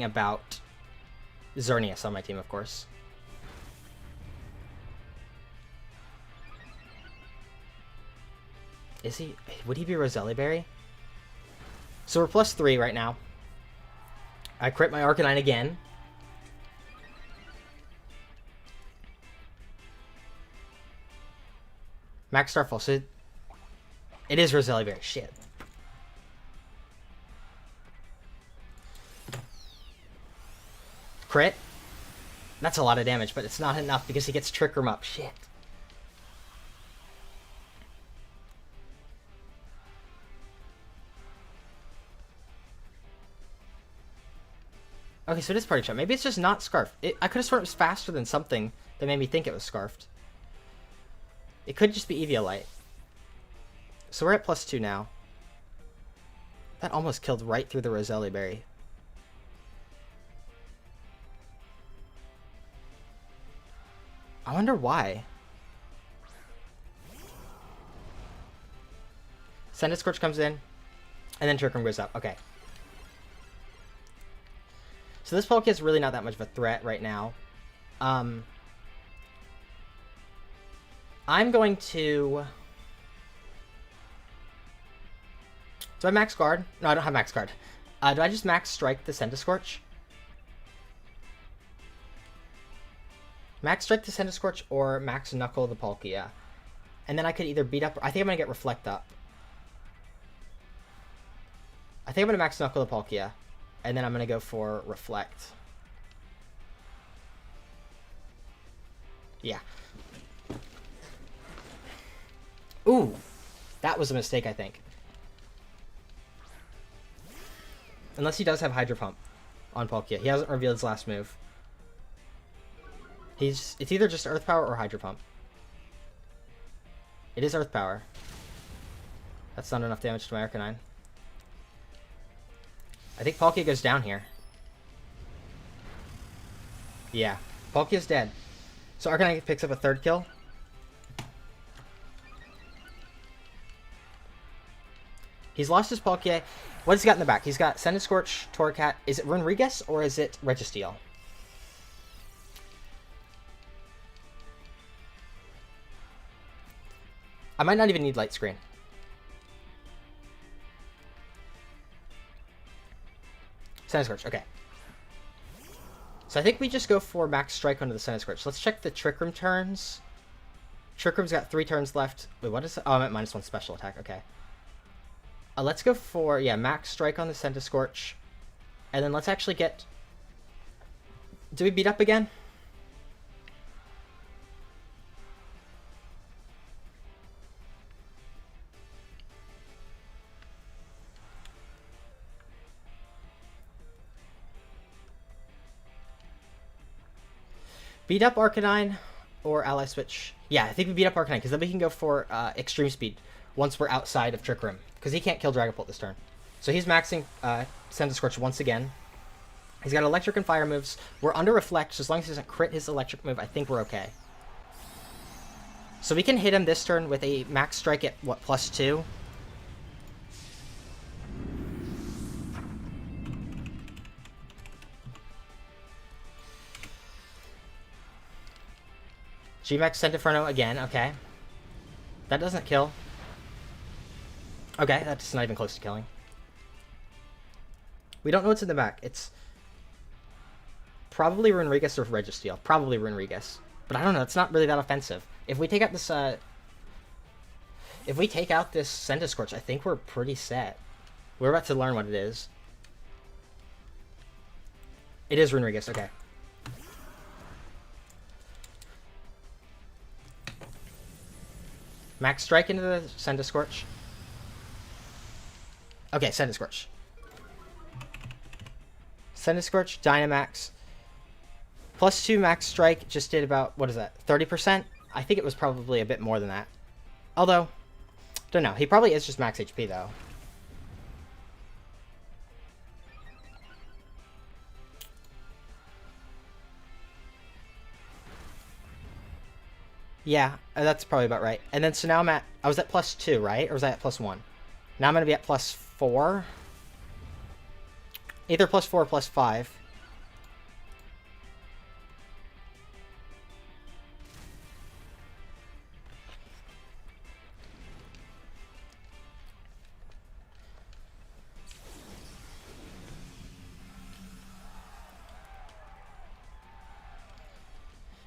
about Xerneas on my team, of course. Is he? Would he be Roselli Berry? So we're plus 3 right now. I crit my Arcanine again. Max Starfall, so it is Roselli Berry. Shit. Crit? That's a lot of damage, but it's not enough because he gets Trick Room up. Shit. Okay, so it is Party Shot. Maybe it's just not Scarfed. I could have sworn it was faster than something that made me think it was Scarfed. It could just be Eviolite. So we're at plus 2 now. That almost killed right through the Roselli Berry. I wonder why. Scorch comes in, and then Trick Room goes up. Okay. So this Palkia is really not that much of a threat right now. I'm going to... Do I max guard? No, I don't have max guard. Do I just max strike the Scorch? Max strike the Scorch or max knuckle the Palkia. And then I could either beat up... I think I'm going to get Reflect up. I think I'm going to max knuckle the Palkia. And then I'm going to go for Reflect. Yeah. Ooh, that was a mistake, I think. Unless he does have Hydro Pump on Palkia. He hasn't revealed his last move. It's either just Earth Power or Hydro Pump. It is Earth Power. That's not enough damage to my Arcanine. I think Palkia goes down here. Yeah, Palkia's dead. So Arcanine picks up a 3rd kill. He's lost his Palkia. What has he got in the back? He's got Scorch, Torracat. Is it Runrigus or is it Registeel? I might not even need Light Screen. Scorch, okay. So I think we just go for Max Strike onto the Scorch. Let's check the Trick Room turns. Trick Room's got 3 turns left. Wait, what is it? Oh, I'm at -1 special attack. Okay. Let's go for, yeah, Max Strike on the Scorch. And then let's actually get... Do we beat up again? Beat up Arcanine or Ally Switch. Yeah, I think we beat up Arcanine because then we can go for Extreme Speed once we're outside of Trick Room. Because he can't kill Dragapult this turn. So he's maxing Scorch once again. He's got Electric and Fire moves. We're under Reflect, so as long as he doesn't crit his Electric move, I think we're okay. So we can hit him this turn with a Max Strike at, what, +2? G-Max Inferno again, okay. That doesn't kill. Okay, that's not even close to killing. We don't know what's in the back. It's probably Runrigus or Registeel. Probably Runrigus. But I don't know, it's not really that offensive. If we take out this, if we take out this Scorch, I think we're pretty set. We're about to learn what it is. It is Runerigus, okay. Max Strike into the Scorch. Okay, Scorch. Scorch, Dynamax. +2 Max Strike just did about, what is that, 30%? I think it was probably a bit more than that. Although, don't know. He probably is just max HP, though. Yeah, that's probably about right. And then, so now I'm at, I was at +2, right? Or was I at +1? Now I'm going to be at +4. Either +4 or +5.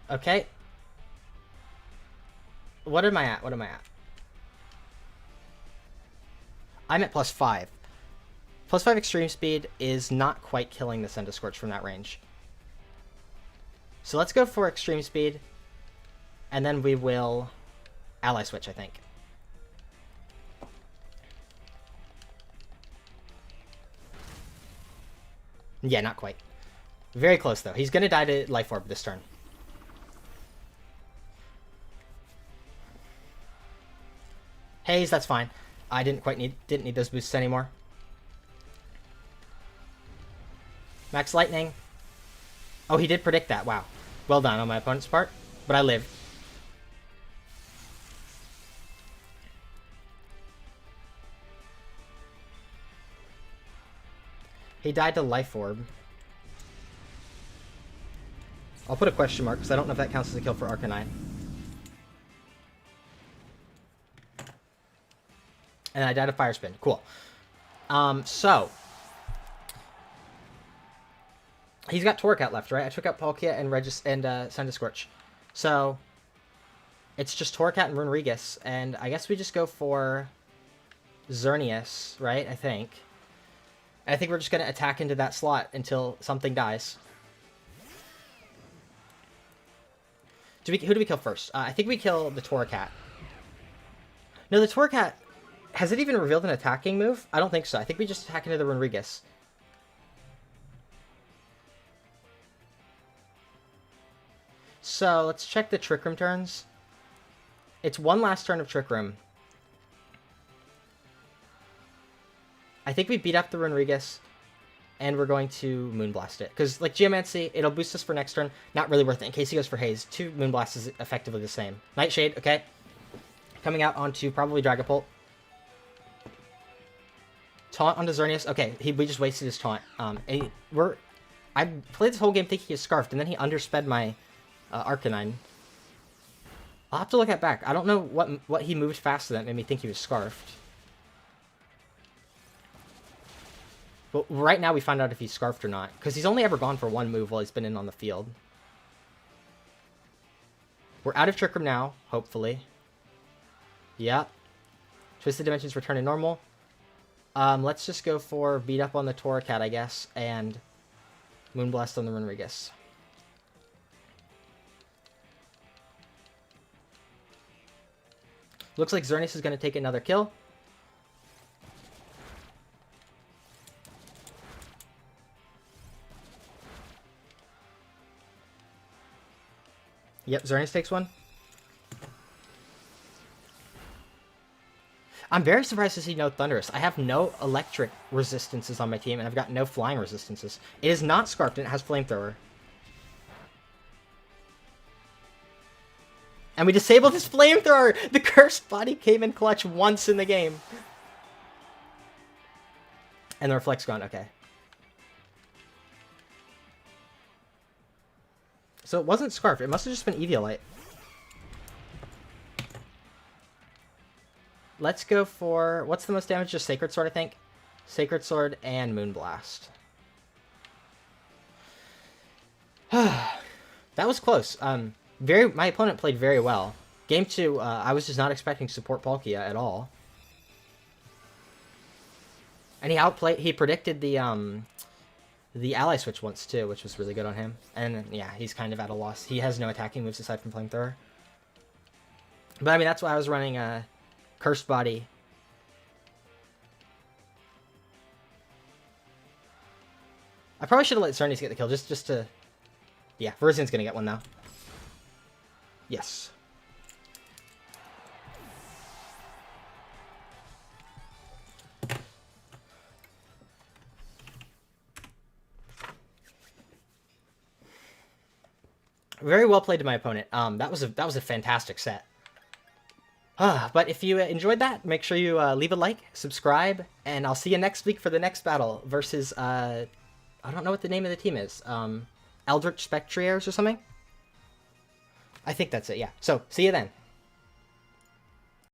Okay. What am I at? What am I at? I'm at +5. +5 extreme speed is not quite killing the Scorch from that range. So let's go for extreme speed, and then we will ally switch, I think. Yeah, not quite. Very close, though. He's going to die to Life Orb this turn. Haze, that's fine. I didn't need those boosts anymore. Max Lightning. Oh, he did predict that. Wow. Well done on my opponent's part. But I live. He died to Life Orb. I'll put a question mark because I don't know if that counts as a kill for Arcanine. And I died to Fire Spin. Cool. So he's got Torracat left, right? I took out Palkia and Scorch. So it's just Torracat and Runerigus, and I guess we just go for Xerneas, right? I think we're just gonna attack into that slot until something dies. Who do we kill first? I think we kill the Torracat. No, the Torracat. Has it even revealed an attacking move? I don't think so. I think we just attack into the Runerigus. So, let's check the Trick Room turns. It's one last turn of Trick Room. I think we beat up the Runerigus, and we're going to Moonblast it. Because, like, Geomancy, it'll boost us for next turn. Not really worth it in case he goes for Haze. 2 Moonblasts is effectively the same. Nightshade, okay. Coming out onto probably Dragapult. Taunt onto Xerneas. Okay, we just wasted his taunt. I played this whole game thinking he was Scarfed, and then he undersped my Arcanine. I'll have to look at back. I don't know what he moved faster that made me think he was Scarfed. But right now we find out if he's Scarfed or not, because he's only ever gone for one move while he's been in on the field. We're out of Trick Room now, hopefully. Yeah. Twisted Dimensions return to normal. Let's just go for beat up on the Torracat, I guess, and Moonblast on the Runerigus. Looks like Xerneas is going to take another kill. Yep, Xerneas takes one. I'm very surprised to see no Thundurus. I have no electric resistances on my team, and I've got no flying resistances. It is not Scarfed, and it has Flamethrower. And we disabled his Flamethrower! The Cursed Body came in clutch once in the game. And the Reflect's gone, okay. So it wasn't Scarf, it must have just been Eviolite. Let's go for... What's the most damage? Just Sacred Sword, I think. Sacred Sword and Moonblast. That was close. My opponent played very well. Game 2, I was just not expecting support Palkia at all. And he predicted the ally switch once too, which was really good on him. And yeah, he's kind of at a loss. He has no attacking moves aside from Flamethrower. But I mean, that's why I was running Cursed Body. I probably should have let Cernes get the kill, just to... Yeah, Verzian's gonna get one now. Yes. Very well played to my opponent. That was a fantastic set. But if you enjoyed that, make sure you leave a like, subscribe, and I'll see you next week for the next battle versus I don't know what the name of the team is. Eldritch Spectriers or something? I think that's it, yeah. So, see you then.